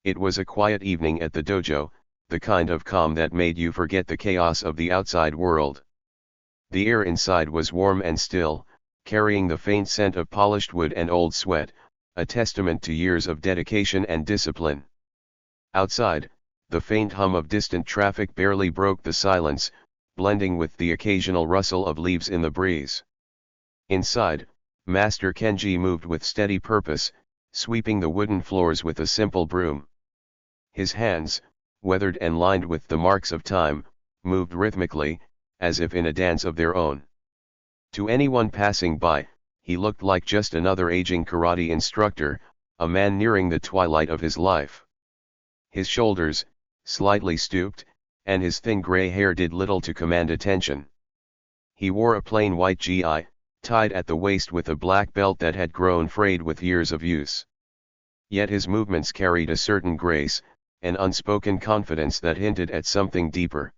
It was a quiet evening at the dojo, the kind of calm that made you forget the chaos of the outside world. The air inside was warm and still, carrying the faint scent of polished wood and old sweat, a testament to years of dedication and discipline. Outside, the faint hum of distant traffic barely broke the silence, blending with the occasional rustle of leaves in the breeze. Inside, Master Kenji moved with steady purpose, sweeping the wooden floors with a simple broom. His hands, weathered and lined with the marks of time, moved rhythmically, as if in a dance of their own. To anyone passing by, he looked like just another aging karate instructor, a man nearing the twilight of his life. His shoulders, slightly stooped, and his thin gray hair did little to command attention. He wore a plain white gi, tied at the waist with a black belt that had grown frayed with years of use. Yet his movements carried a certain grace, an unspoken confidence that hinted at something deeper.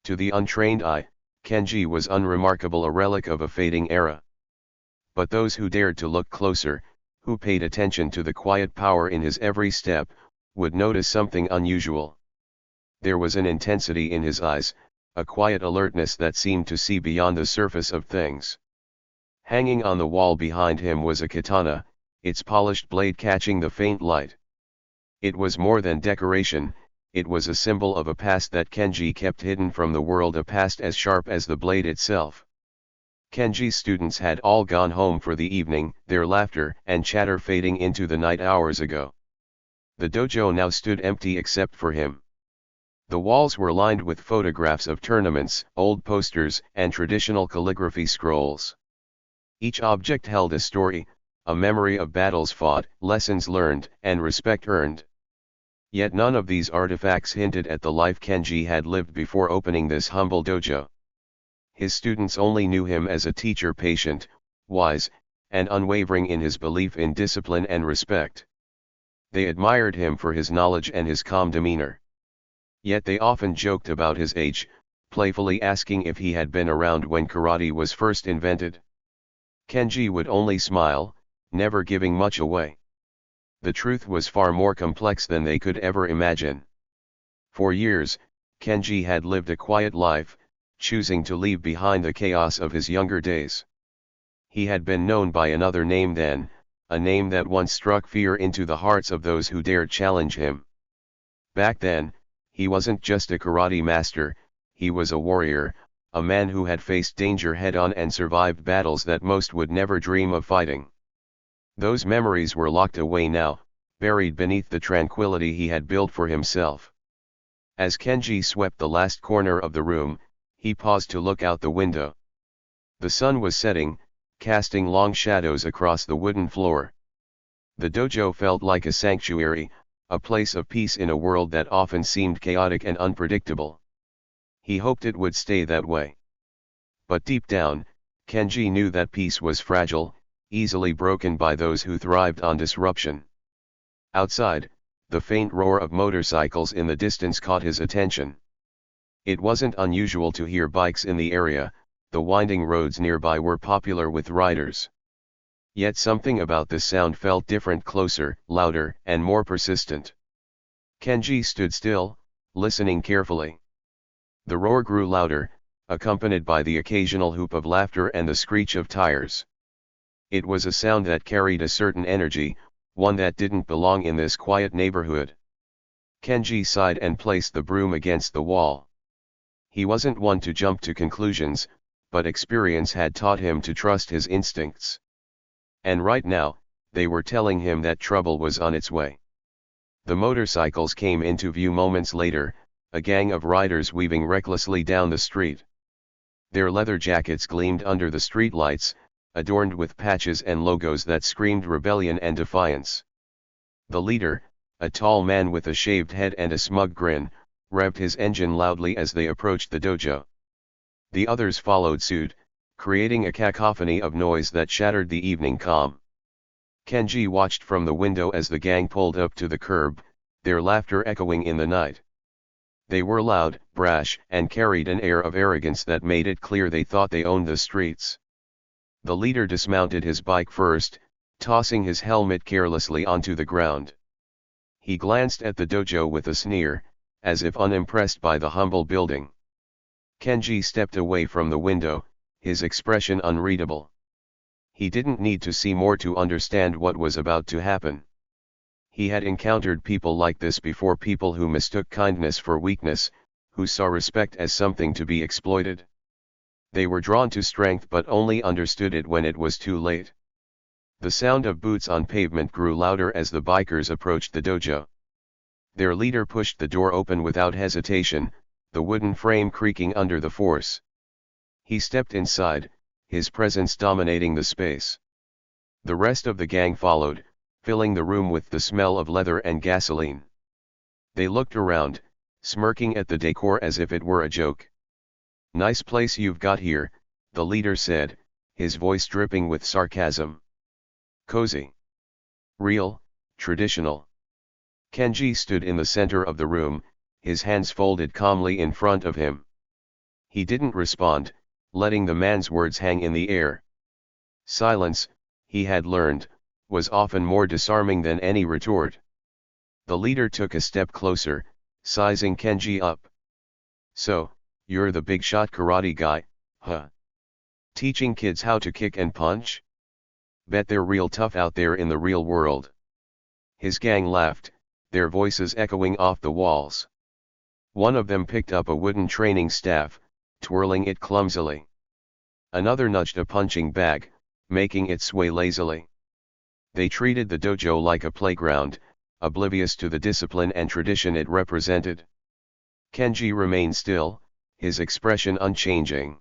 To the untrained eye, Kenji was unremarkable, a relic of a fading era. But those who dared to look closer, who paid attention to the quiet power in his every step, would notice something unusual. There was an intensity in his eyes, a quiet alertness that seemed to see beyond the surface of things. Hanging on the wall behind him was a katana, its polished blade catching the faint light. It was more than decoration, it was a symbol of a past that Kenji kept hidden from the world, a past as sharp as the blade itself. Kenji's students had all gone home for the evening, their laughter and chatter fading into the night hours ago. The dojo now stood empty except for him. The walls were lined with photographs of tournaments, old posters, and traditional calligraphy scrolls. Each object held a story, a memory of battles fought, lessons learned, and respect earned. Yet none of these artifacts hinted at the life Kenji had lived before opening this humble dojo. His students only knew him as a teacher, patient, wise, and unwavering in his belief in discipline and respect. They admired him for his knowledge and his calm demeanor. Yet they often joked about his age, playfully asking if he had been around when karate was first invented. Kenji would only smile, never giving much away. The truth was far more complex than they could ever imagine. For years, Kenji had lived a quiet life, choosing to leave behind the chaos of his younger days. He had been known by another name then, a name that once struck fear into the hearts of those who dared challenge him. Back then, he wasn't just a karate master, he was a warrior, a man who had faced danger head-on and survived battles that most would never dream of fighting. Those memories were locked away now, buried beneath the tranquility he had built for himself. As Kenji swept the last corner of the room, he paused to look out the window. The sun was setting, casting long shadows across the wooden floor. The dojo felt like a sanctuary, a place of peace in a world that often seemed chaotic and unpredictable. He hoped it would stay that way. But deep down, Kenji knew that peace was fragile, easily broken by those who thrived on disruption. Outside, the faint roar of motorcycles in the distance caught his attention. It wasn't unusual to hear bikes in the area, the winding roads nearby were popular with riders. Yet something about the sound felt different, closer, louder, and more persistent. Kenji stood still, listening carefully. The roar grew louder, accompanied by the occasional whoop of laughter and the screech of tires. It was a sound that carried a certain energy, one that didn't belong in this quiet neighborhood. Kenji sighed and placed the broom against the wall. He wasn't one to jump to conclusions, but experience had taught him to trust his instincts. And right now, they were telling him that trouble was on its way. The motorcycles came into view moments later, a gang of riders weaving recklessly down the street. Their leather jackets gleamed under the streetlights, adorned with patches and logos that screamed rebellion and defiance. The leader, a tall man with a shaved head and a smug grin, revved his engine loudly as they approached the dojo. The others followed suit, creating a cacophony of noise that shattered the evening calm. Kenji watched from the window as the gang pulled up to the curb, their laughter echoing in the night. They were loud, brash, and carried an air of arrogance that made it clear they thought they owned the streets. The leader dismounted his bike first, tossing his helmet carelessly onto the ground. He glanced at the dojo with a sneer, as if unimpressed by the humble building. Kenji stepped away from the window, his expression unreadable. He didn't need to see more to understand what was about to happen. He had encountered people like this before, people who mistook kindness for weakness, who saw respect as something to be exploited. They were drawn to strength but only understood it when it was too late. The sound of boots on pavement grew louder as the bikers approached the dojo. Their leader pushed the door open without hesitation, the wooden frame creaking under the force. He stepped inside, his presence dominating the space. The rest of the gang followed, filling the room with the smell of leather and gasoline. They looked around, smirking at the decor as if it were a joke. "Nice place you've got here," the leader said, his voice dripping with sarcasm. "Cozy. Real, traditional." Kenji stood in the center of the room, his hands folded calmly in front of him. He didn't respond, letting the man's words hang in the air. Silence, he had learned, was often more disarming than any retort. The leader took a step closer, sizing Kenji up. "So, you're the big shot karate guy, huh? Teaching kids how to kick and punch? Bet they're real tough out there in the real world." His gang laughed, their voices echoing off the walls. One of them picked up a wooden training staff, twirling it clumsily. Another nudged a punching bag, making it sway lazily. They treated the dojo like a playground, oblivious to the discipline and tradition it represented. Kenji remained still, his expression unchanging.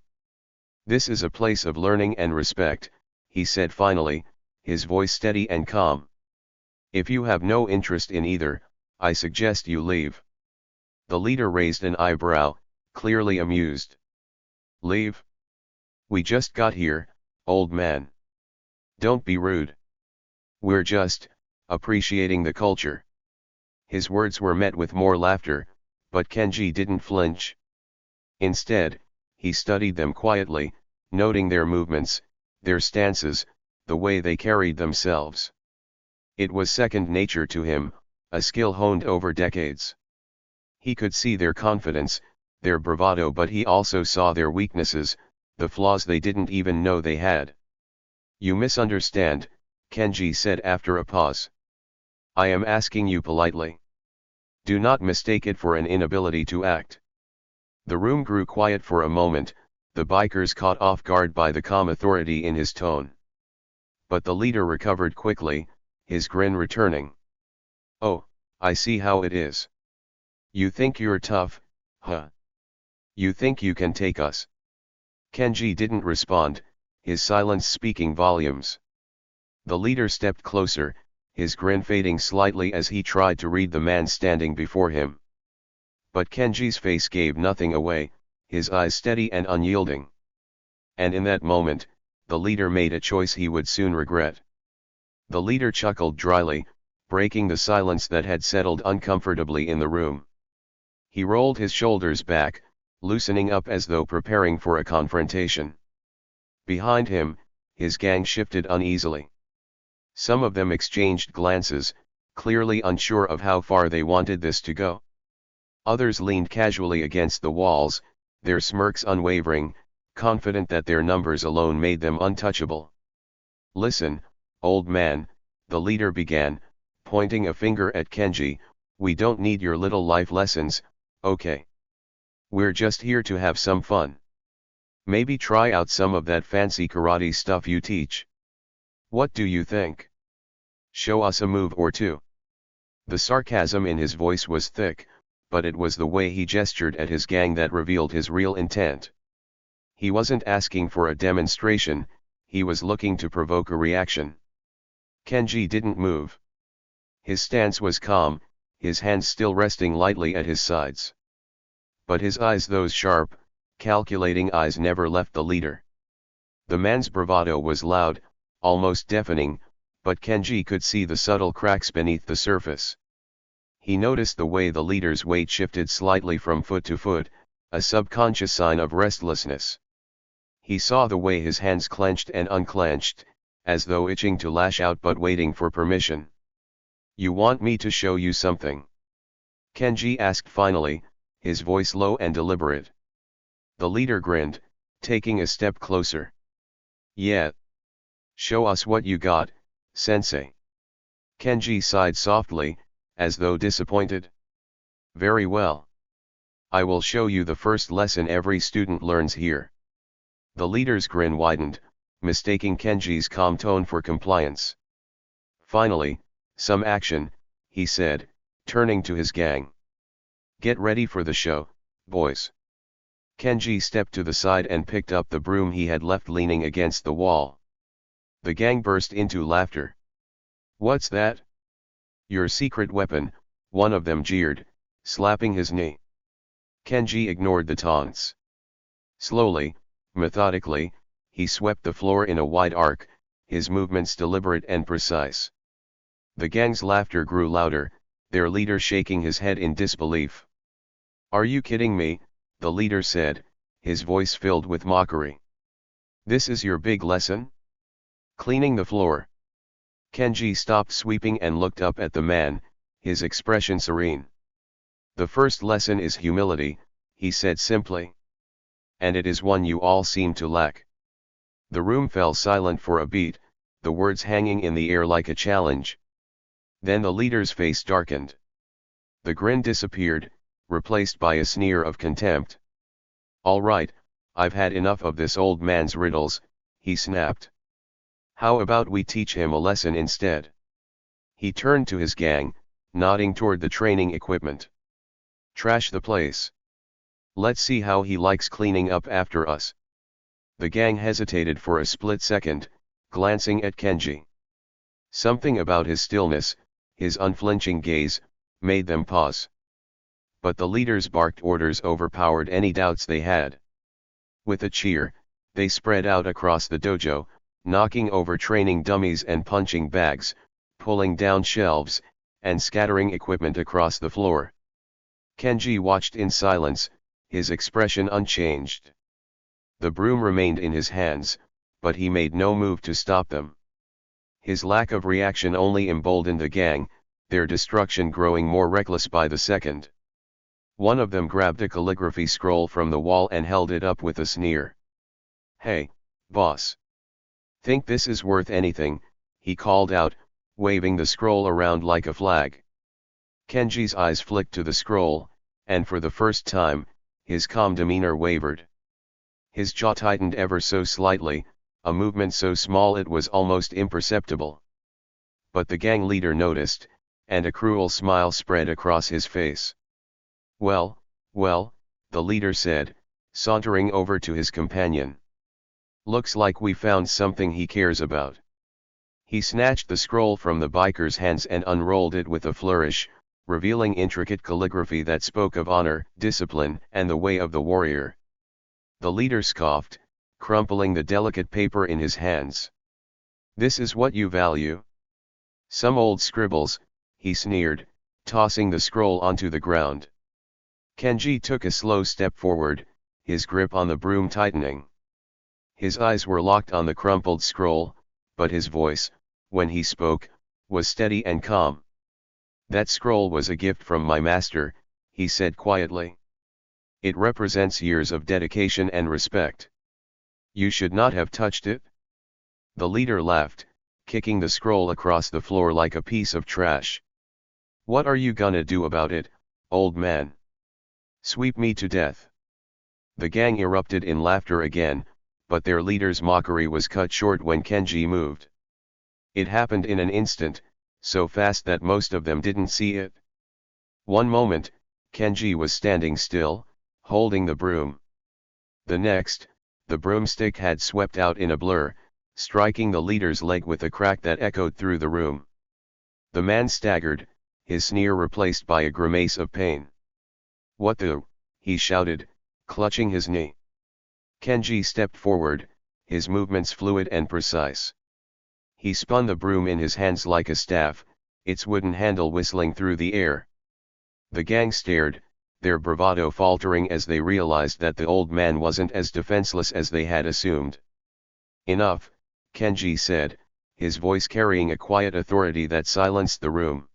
"This is a place of learning and respect," he said finally, his voice steady and calm. "If you have no interest in either, I suggest you leave." The leader raised an eyebrow, clearly amused. "Leave? We just got here, old man. Don't be rude. We're just appreciating the culture." His words were met with more laughter, but Kenji didn't flinch. Instead, he studied them quietly, noting their movements, their stances, the way they carried themselves. It was second nature to him, a skill honed over decades. He could see their confidence, their bravado, but he also saw their weaknesses, the flaws they didn't even know they had. "You misunderstand," Kenji said after a pause. "I am asking you politely. Do not mistake it for an inability to act." The room grew quiet for a moment, the bikers caught off guard by the calm authority in his tone. But the leader recovered quickly, his grin returning. "Oh, I see how it is. You think you're tough, huh? You think you can take us?" Kenji didn't respond, his silence speaking volumes. The leader stepped closer, his grin fading slightly as he tried to read the man standing before him. But Kenji's face gave nothing away, his eyes steady and unyielding. And in that moment, the leader made a choice he would soon regret. The leader chuckled dryly, breaking the silence that had settled uncomfortably in the room. He rolled his shoulders back, loosening up as though preparing for a confrontation. Behind him, his gang shifted uneasily. Some of them exchanged glances, clearly unsure of how far they wanted this to go. Others leaned casually against the walls, their smirks unwavering, confident that their numbers alone made them untouchable. "Listen, old man," the leader began, pointing a finger at Kenji, "we don't need your little life lessons, okay? We're just here to have some fun. Maybe try out some of that fancy karate stuff you teach. What do you think? Show us a move or two." The sarcasm in his voice was thick, but it was the way he gestured at his gang that revealed his real intent. He wasn't asking for a demonstration, he was looking to provoke a reaction. Kenji didn't move. His stance was calm, his hands still resting lightly at his sides. But his eyes, those sharp, calculating eyes, never left the leader. The man's bravado was loud, almost deafening, but Kenji could see the subtle cracks beneath the surface. He noticed the way the leader's weight shifted slightly from foot to foot, a subconscious sign of restlessness. He saw the way his hands clenched and unclenched, as though itching to lash out but waiting for permission. You want me to show you something? Kenji asked finally, his voice low and deliberate. The leader grinned, taking a step closer. Yeah. Show us what you got, sensei. Kenji sighed softly, as though disappointed. Very well. I will show you the first lesson every student learns here. The leader's grin widened, mistaking Kenji's calm tone for compliance. Finally, some action, he said, turning to his gang. Get ready for the show, boys. Kenji stepped to the side and picked up the broom he had left leaning against the wall. The gang burst into laughter. What's that? Your secret weapon, one of them jeered, slapping his knee. Kenji ignored the taunts. Slowly, methodically, he swept the floor in a wide arc, his movements deliberate and precise. The gang's laughter grew louder, their leader shaking his head in disbelief. Are you kidding me? The leader said, his voice filled with mockery. This is your big lesson? Cleaning the floor. Kenji stopped sweeping and looked up at the man, his expression serene. The first lesson is humility, he said simply. And it is one you all seem to lack. The room fell silent for a beat, the words hanging in the air like a challenge. Then the leader's face darkened. The grin disappeared, replaced by a sneer of contempt. All right, I've had enough of this old man's riddles, he snapped. How about we teach him a lesson instead? He turned to his gang, nodding toward the training equipment. Trash the place. Let's see how he likes cleaning up after us. The gang hesitated for a split second, glancing at Kenji. Something about his stillness, his unflinching gaze, made them pause. But the leader's barked orders overpowered any doubts they had. With a cheer, they spread out across the dojo, knocking over training dummies and punching bags, pulling down shelves, and scattering equipment across the floor. Kenji watched in silence, his expression unchanged. The broom remained in his hands, but he made no move to stop them. His lack of reaction only emboldened the gang, their destruction growing more reckless by the second. One of them grabbed a calligraphy scroll from the wall and held it up with a sneer. Hey, boss. Think this is worth anything, he called out, waving the scroll around like a flag. Kenji's eyes flicked to the scroll, and for the first time, his calm demeanor wavered. His jaw tightened ever so slightly, a movement so small it was almost imperceptible. But the gang leader noticed, and a cruel smile spread across his face. Well, the leader said, sauntering over to his companion. Looks like we found something he cares about. He snatched the scroll from the biker's hands and unrolled it with a flourish, revealing intricate calligraphy that spoke of honor, discipline, and the way of the warrior. The leader scoffed, crumpling the delicate paper in his hands. This is what you value? Some old scribbles, he sneered, tossing the scroll onto the ground. Kenji took a slow step forward, his grip on the broom tightening. His eyes were locked on the crumpled scroll, but his voice, when he spoke, was steady and calm. That scroll was a gift from my master, he said quietly. It represents years of dedication and respect. You should not have touched it. The leader laughed, kicking the scroll across the floor like a piece of trash. What are you gonna do about it, old man? Sweep me to death. The gang erupted in laughter again, but their leader's mockery was cut short when Kenji moved. It happened in an instant, so fast that most of them didn't see it. One moment, Kenji was standing still, holding the broom. The next, the broomstick had swept out in a blur, striking the leader's leg with a crack that echoed through the room. The man staggered, his sneer replaced by a grimace of pain. What the? He shouted, clutching his knee. Kenji stepped forward, his movements fluid and precise. He spun the broom in his hands like a staff, its wooden handle whistling through the air. The gang stared, their bravado faltering as they realized that the old man wasn't as defenseless as they had assumed. Enough, Kenji said, his voice carrying a quiet authority that silenced the room.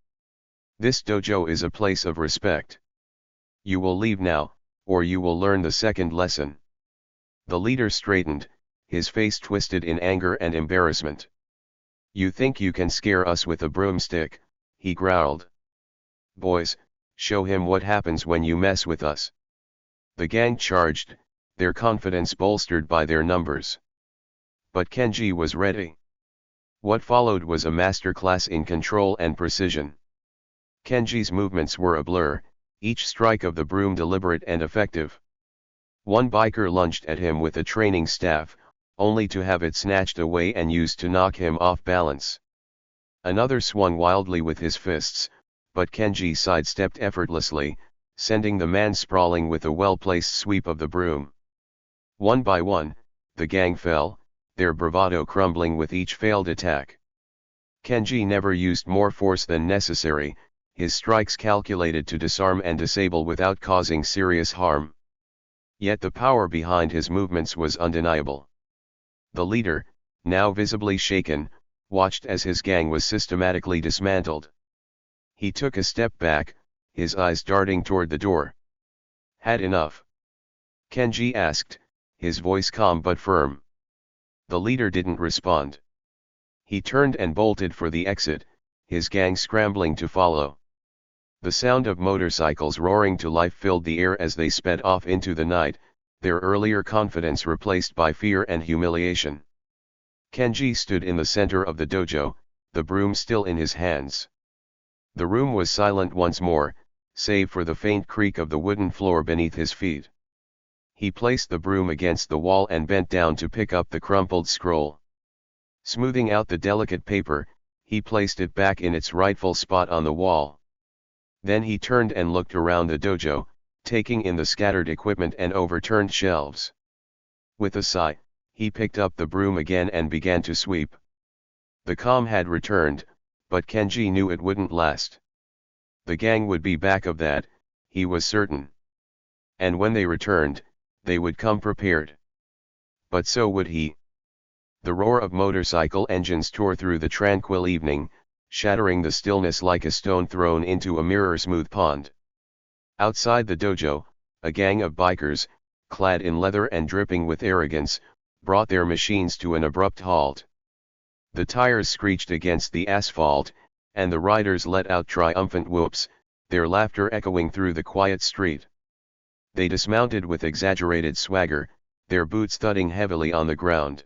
This dojo is a place of respect. You will leave now, or you will learn the second lesson. The leader straightened, his face twisted in anger and embarrassment. You think you can scare us with a broomstick, he growled. Boys, show him what happens when you mess with us. The gang charged, their confidence bolstered by their numbers. But Kenji was ready. What followed was a masterclass in control and precision. Kenji's movements were a blur, each strike of the broom deliberate and effective. One biker lunged at him with a training staff, only to have it snatched away and used to knock him off balance. Another swung wildly with his fists, but Kenji sidestepped effortlessly, sending the man sprawling with a well-placed sweep of the broom. One by one, the gang fell, their bravado crumbling with each failed attack. Kenji never used more force than necessary, his strikes calculated to disarm and disable without causing serious harm. Yet the power behind his movements was undeniable. The leader, now visibly shaken, watched as his gang was systematically dismantled. He took a step back, his eyes darting toward the door. Had enough? Kenji asked, his voice calm but firm. The leader didn't respond. He turned and bolted for the exit, his gang scrambling to follow. The sound of motorcycles roaring to life filled the air as they sped off into the night, their earlier confidence replaced by fear and humiliation. Kenji stood in the center of the dojo, the broom still in his hands. The room was silent once more, save for the faint creak of the wooden floor beneath his feet. He placed the broom against the wall and bent down to pick up the crumpled scroll. Smoothing out the delicate paper, he placed it back in its rightful spot on the wall. Then he turned and looked around the dojo, taking in the scattered equipment and overturned shelves. With a sigh, he picked up the broom again and began to sweep. The calm had returned, but Kenji knew it wouldn't last. The gang would be back of that, he was certain. And when they returned, they would come prepared. But so would he. The roar of motorcycle engines tore through the tranquil evening, shattering the stillness like a stone thrown into a mirror-smooth pond. Outside the dojo, a gang of bikers, clad in leather and dripping with arrogance, brought their machines to an abrupt halt. The tires screeched against the asphalt, and the riders let out triumphant whoops, their laughter echoing through the quiet street. They dismounted with exaggerated swagger, their boots thudding heavily on the ground.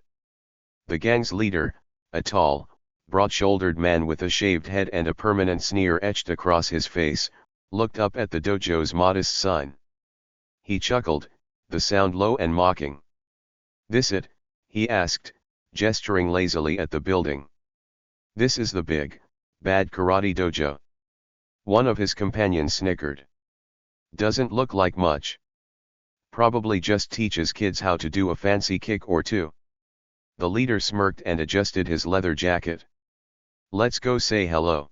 The gang's leader, a tall, broad-shouldered man with a shaved head and a permanent sneer etched across his face, looked up at the dojo's modest sign. He chuckled, the sound low and mocking. "This it?" he asked, gesturing lazily at the building. "This is the big, bad karate dojo." One of his companions snickered. "Doesn't look like much. Probably just teaches kids how to do a fancy kick or two." The leader smirked and adjusted his leather jacket. "Let's go say hello."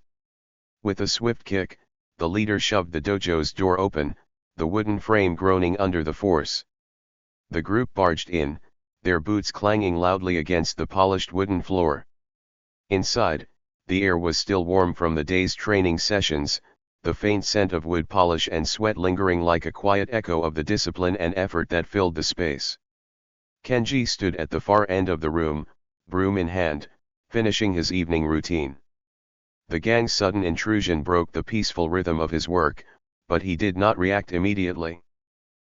With a swift kick, the leader shoved the dojo's door open, the wooden frame groaning under the force. The group barged in, their boots clanging loudly against the polished wooden floor. Inside, the air was still warm from the day's training sessions, the faint scent of wood polish and sweat lingering like a quiet echo of the discipline and effort that filled the space. Kenji stood at the far end of the room, broom in hand, finishing his evening routine. The gang's sudden intrusion broke the peaceful rhythm of his work, but he did not react immediately.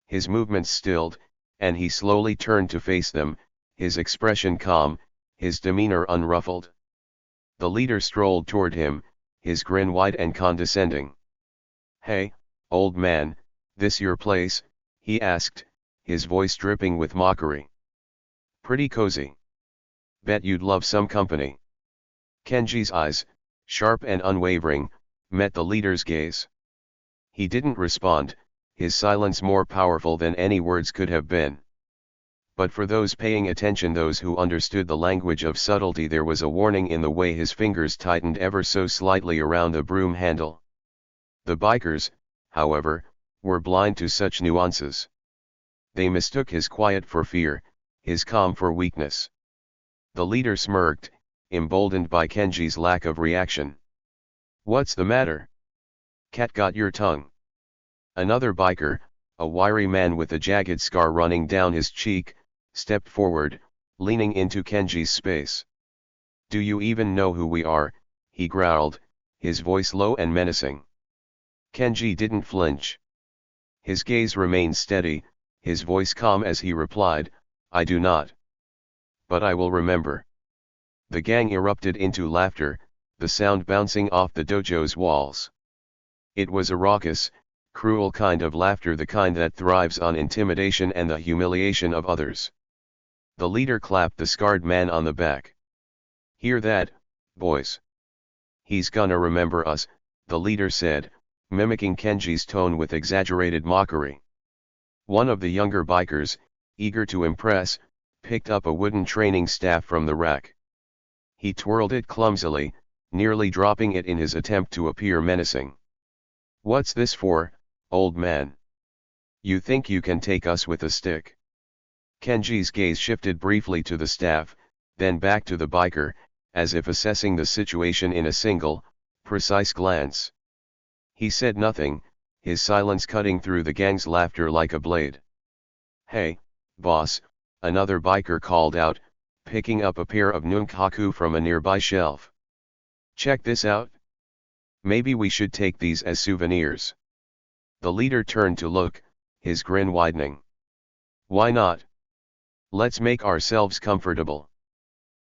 His movements stilled, and he slowly turned to face them, his expression calm, his demeanor unruffled. The leader strolled toward him, his grin wide and condescending. "Hey, old man, this your place?" he asked, his voice dripping with mockery. "Pretty cozy. Bet you'd love some company." Kenji's eyes, sharp and unwavering, met the leader's gaze. He didn't respond, his silence more powerful than any words could have been. But for those paying attention, those who understood the language of subtlety, there was a warning in the way his fingers tightened ever so slightly around the broom handle. The bikers, however, were blind to such nuances. They mistook his quiet for fear, his calm for weakness. The leader smirked, emboldened by Kenji's lack of reaction. "What's the matter? Cat got your tongue. Another biker, a wiry man with a jagged scar running down his cheek, stepped forward, leaning into Kenji's space. Do you even know who we are? He growled, his voice low and menacing. Kenji didn't flinch. His gaze remained steady, his voice calm as he replied, I do not. But I will remember. The gang erupted into laughter, the sound bouncing off the dojo's walls. It was a raucous, cruel kind of laughter, the kind that thrives on intimidation and the humiliation of others. The leader clapped the scarred man on the back. Hear that, boys? He's gonna remember us, the leader said, mimicking Kenji's tone with exaggerated mockery. One of the younger bikers, eager to impress, picked up a wooden training staff from the rack. He twirled it clumsily, nearly dropping it in his attempt to appear menacing. What's this for, old man? You think you can take us with a stick? Kenji's gaze shifted briefly to the staff, then back to the biker, as if assessing the situation in a single, precise glance. He said nothing, his silence cutting through the gang's laughter like a blade. Hey, boss, another biker called out, picking up a pair of nunchaku from a nearby shelf. Check this out. Maybe we should take these as souvenirs. The leader turned to look, his grin widening. Why not? Let's make ourselves comfortable.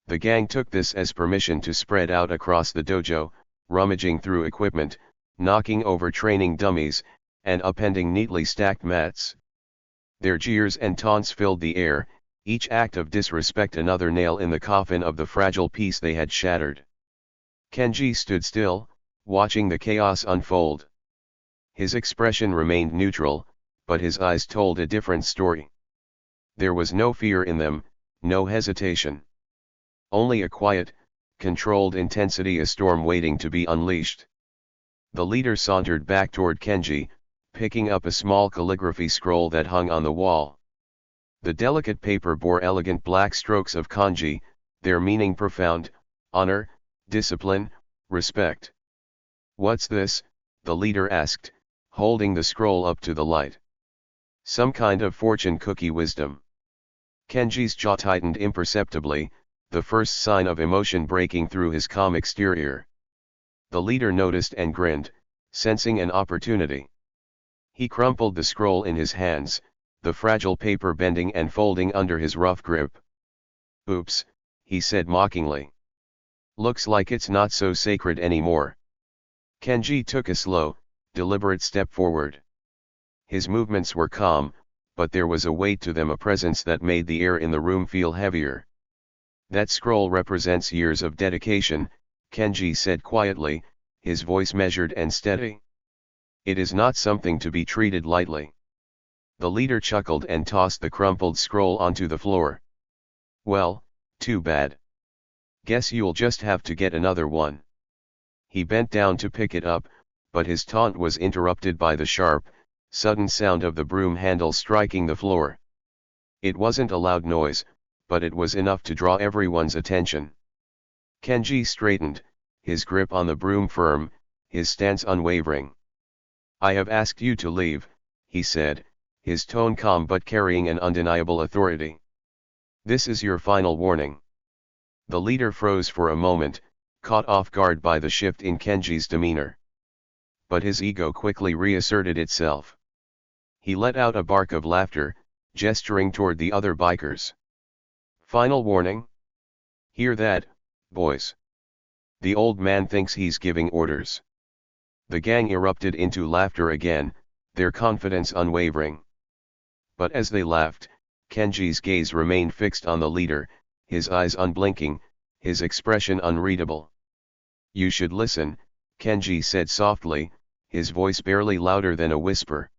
The gang took this as permission to spread out across the dojo, rummaging through equipment, knocking over training dummies, and upending neatly stacked mats. Their jeers and taunts filled the air, each act of disrespect another nail in the coffin of the fragile piece they had shattered. Kenji stood still, watching the chaos unfold. His expression remained neutral, but his eyes told a different story. There was no fear in them, no hesitation. Only a quiet, controlled intensity, a storm waiting to be unleashed. The leader sauntered back toward Kenji, picking up a small calligraphy scroll that hung on the wall. The delicate paper bore elegant black strokes of kanji, their meaning profound: honor, discipline, respect. What's this? The leader asked, holding the scroll up to the light. Some kind of fortune cookie wisdom. Kenji's jaw tightened imperceptibly, the first sign of emotion breaking through his calm exterior. The leader noticed and grinned, sensing an opportunity. He crumpled the scroll in his hands, the fragile paper bending and folding under his rough grip. Oops, he said mockingly. Looks like it's not so sacred anymore. Kenji took a slow, deliberate step forward. His movements were calm, but there was a weight to them, a presence that made the air in the room feel heavier. That scroll represents years of dedication, Kenji said quietly, his voice measured and steady. It is not something to be treated lightly. The leader chuckled and tossed the crumpled scroll onto the floor. Well, too bad. Guess you'll just have to get another one. He bent down to pick it up, but his taunt was interrupted by the sharp, sudden sound of the broom handle striking the floor. It wasn't a loud noise, but it was enough to draw everyone's attention. Kenji straightened, his grip on the broom firm, his stance unwavering. I have asked you to leave, he said, his tone calm but carrying an undeniable authority. This is your final warning. The leader froze for a moment, caught off guard by the shift in Kenji's demeanor. But his ego quickly reasserted itself. He let out a bark of laughter, gesturing toward the other bikers. Final warning? Hear that, boys? The old man thinks he's giving orders. The gang erupted into laughter again, their confidence unwavering. But as they laughed, Kenji's gaze remained fixed on the leader, his eyes unblinking, his expression unreadable. You should listen, Kenji said softly, his voice barely louder than a whisper.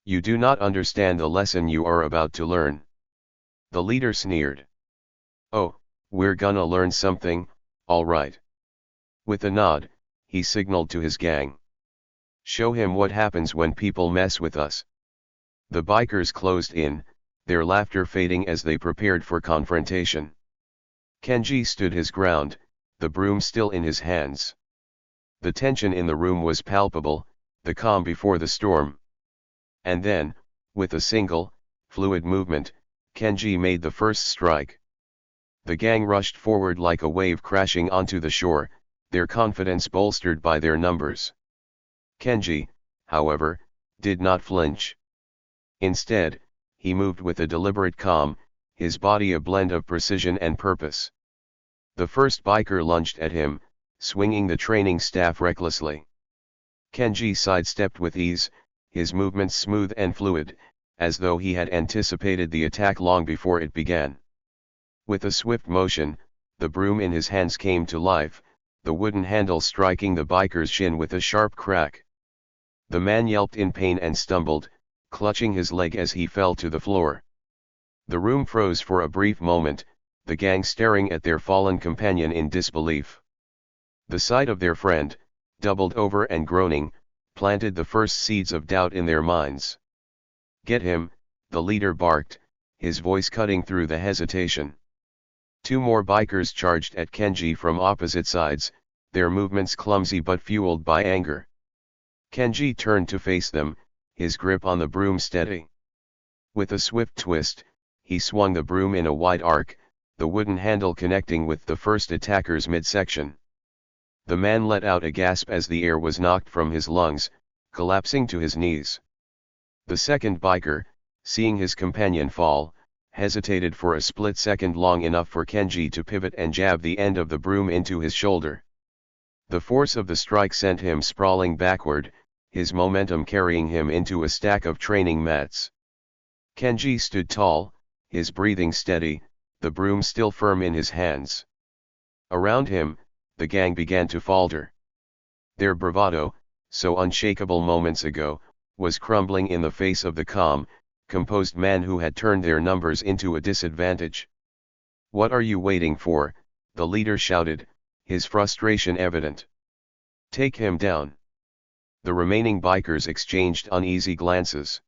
You do not understand the lesson you are about to learn. The leader sneered. Oh, we're gonna learn something, all right. With a nod, he signaled to his gang. Show him what happens when people mess with us. The bikers closed in, their laughter fading as they prepared for confrontation. Kenji stood his ground, the broom still in his hands. The tension in the room was palpable, the calm before the storm. And then, with a single, fluid movement, Kenji made the first strike. The gang rushed forward like a wave crashing onto the shore, their confidence bolstered by their numbers. Kenji, however, did not flinch. Instead, he moved with a deliberate calm, his body a blend of precision and purpose. The first biker lunged at him, swinging the training staff recklessly. Kenji sidestepped with ease, his movements smooth and fluid, as though he had anticipated the attack long before it began. With a swift motion, the broom in his hands came to life, the wooden handle striking the biker's shin with a sharp crack. The man yelped in pain and stumbled, clutching his leg as he fell to the floor. The room froze for a brief moment, the gang staring at their fallen companion in disbelief. The sight of their friend, doubled over and groaning, planted the first seeds of doubt in their minds. "Get him," the leader barked, his voice cutting through the hesitation. Two more bikers charged at Kenji from opposite sides, their movements clumsy but fueled by anger. Kenji turned to face them, his grip on the broom steady. With a swift twist, he swung the broom in a wide arc, the wooden handle connecting with the first attacker's midsection. The man let out a gasp as the air was knocked from his lungs, collapsing to his knees. The second biker, seeing his companion fall, hesitated for a split second, long enough for Kenji to pivot and jab the end of the broom into his shoulder. The force of the strike sent him sprawling backward, his momentum carrying him into a stack of training mats. Kenji stood tall, his breathing steady, the broom still firm in his hands. Around him, the gang began to falter. Their bravado, so unshakable moments ago, was crumbling in the face of the calm, composed man who had turned their numbers into a disadvantage. "What are you waiting for?" the leader shouted, his frustration evident. "Take him down." The remaining bikers exchanged uneasy glances.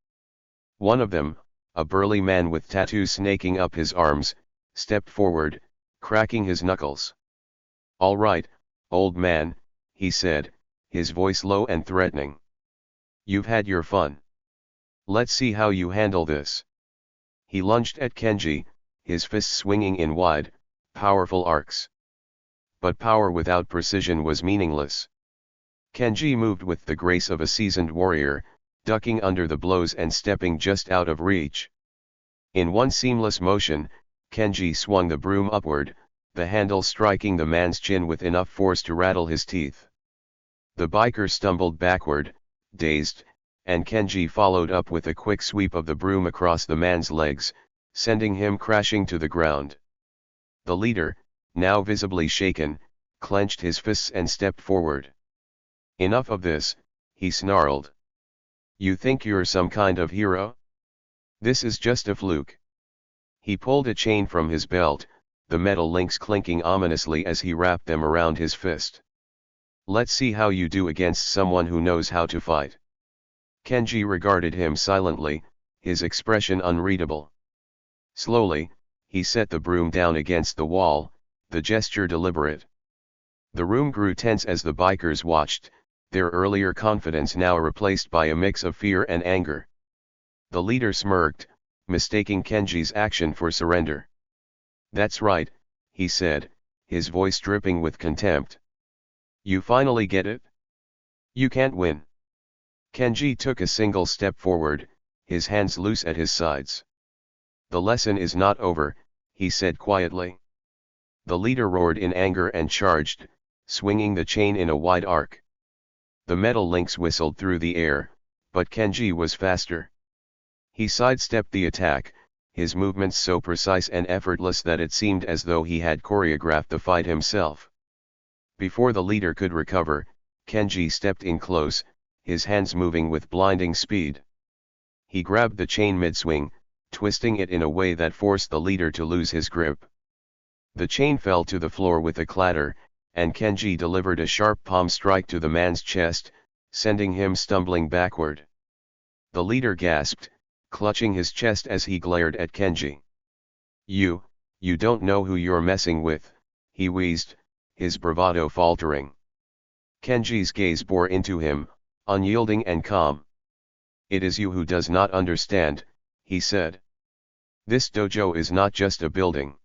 One of them, a burly man with tattoos snaking up his arms, stepped forward, cracking his knuckles. "All right, old man," he said, his voice low and threatening. "You've had your fun. Let's see how you handle this." He lunged at Kenji, his fists swinging in wide, powerful arcs. But power without precision was meaningless. Kenji moved with the grace of a seasoned warrior, ducking under the blows and stepping just out of reach. In one seamless motion, Kenji swung the broom upward, the handle striking the man's chin with enough force to rattle his teeth. The biker stumbled backward, dazed, and Kenji followed up with a quick sweep of the broom across the man's legs, sending him crashing to the ground. The leader, now visibly shaken, clenched his fists and stepped forward. "Enough of this," he snarled. "You think you're some kind of hero? This is just a fluke." He pulled a chain from his belt, the metal links clinking ominously as he wrapped them around his fist. "Let's see how you do against someone who knows how to fight." Kenji regarded him silently, his expression unreadable. Slowly, he set the broom down against the wall, the gesture deliberate. The room grew tense as the bikers watched, their earlier confidence now replaced by a mix of fear and anger. The leader smirked, mistaking Kenji's action for surrender. "That's right," he said, his voice dripping with contempt. "You finally get it? You can't win." Kenji took a single step forward, his hands loose at his sides. "The lesson is not over," he said quietly. The leader roared in anger and charged, swinging the chain in a wide arc. The metal links whistled through the air, but Kenji was faster. He sidestepped the attack, his movements so precise and effortless that it seemed as though he had choreographed the fight himself. Before the leader could recover, Kenji stepped in close, his hands moving with blinding speed. He grabbed the chain mid-swing, twisting it in a way that forced the leader to lose his grip. The chain fell to the floor with a clatter, and Kenji delivered a sharp palm strike to the man's chest, sending him stumbling backward. The leader gasped, clutching his chest as he glared at Kenji. You don't know who you're messing with," he wheezed, his bravado faltering. Kenji's gaze bore into him, unyielding and calm. "It is you who does not understand," he said. "This dojo is not just a building.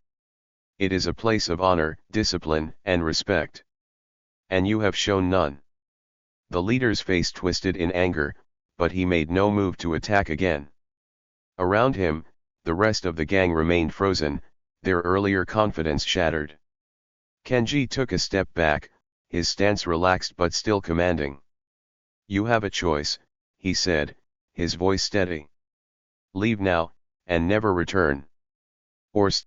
It is a place of honor, discipline, and respect. And you have shown none." The leader's face twisted in anger, but he made no move to attack again. Around him, the rest of the gang remained frozen, their earlier confidence shattered. Kenji took a step back, his stance relaxed but still commanding. "You have a choice," he said, his voice steady. "Leave now, and never return. Or